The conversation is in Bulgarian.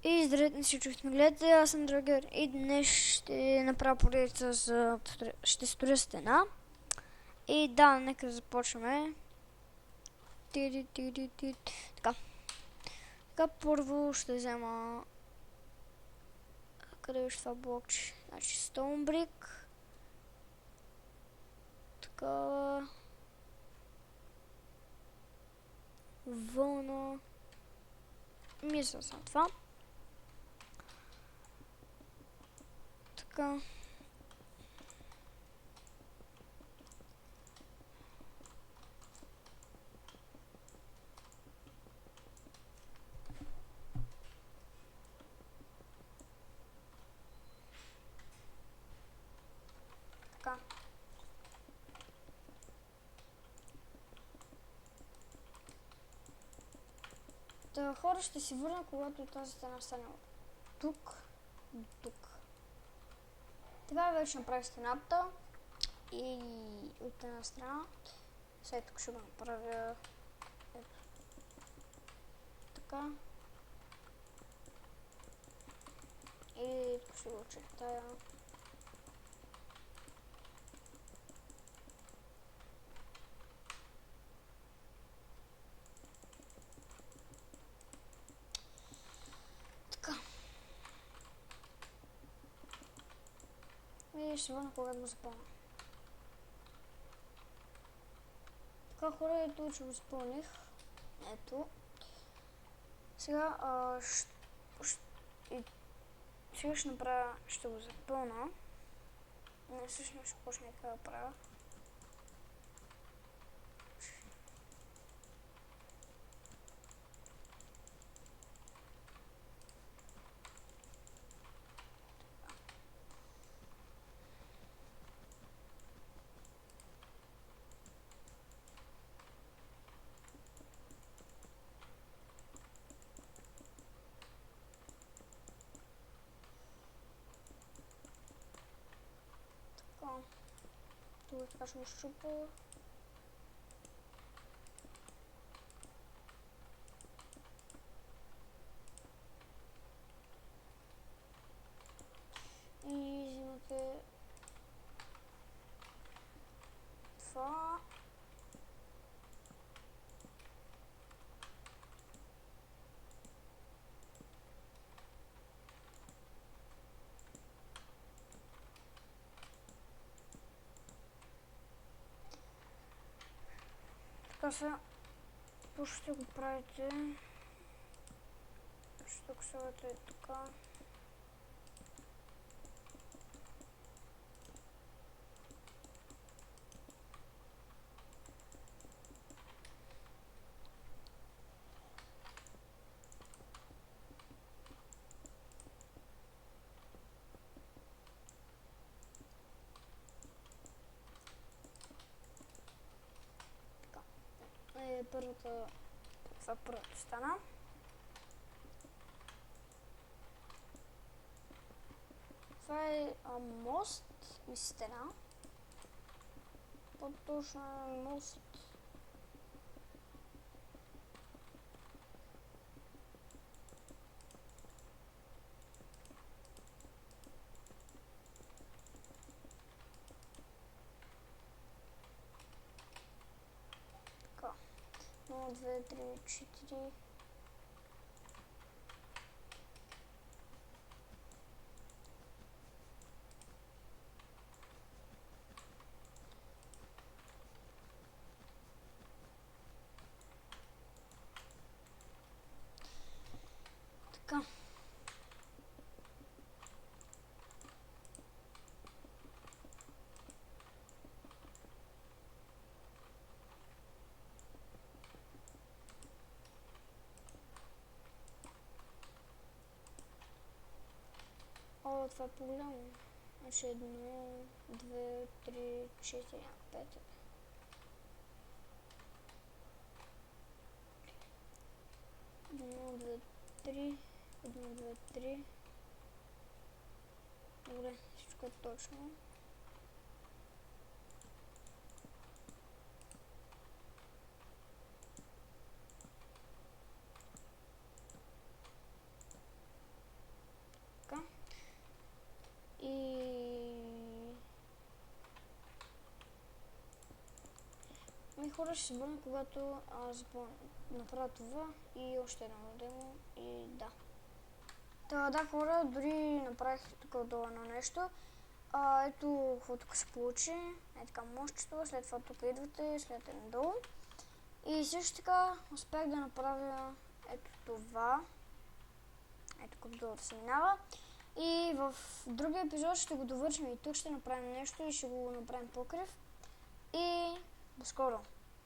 И здравейте на всички, които ме гледате, аз съм Драгер и днес ще направя поредица за... ще строя стена. И да, нека започваме. Така. Така, първо ще взема... Къде беше това блокче? Значи Stone Brick. Така... Вълна... Мисля съм това. Така... Така. Та, хора, ще си върна, когато тази стена стане от тук до тук. Така вече направих стената и от една страна. Сега тук ще го направя ето така. И тук ще го очертая. Така. И ще върна, когато го запълня. Така, хора, ето, че го запълних. Ето. Сега сега ще направя, ще го запълна. Не, всъщност ще почне така да правя. Тук така ще го щупа. И взимате това. Така сега, просто ще го правите. Ще тук слагате така. Първата, това първата стана. Това е мост и стена. По-точно мост. Така. 1, 2, 3, 4. Така. О, това е по-голямо. Значи 1, 2, 3, 4, 5. 1, 2, 3. 1, 2, 3. Добре, всичко е точно. И хора, ще се върна, когато направя това и още едно демо и да. Да, хора, дори направих тук отдолу едно нещо. Ето, какво тук се получи. Така мощчето, след това тук идвате, след надолу. И също така успях да направя ето това. Ето като да се минава. И в другия епизод ще го довършим и тук ще направим нещо и ще го направим покрив. И до скоро!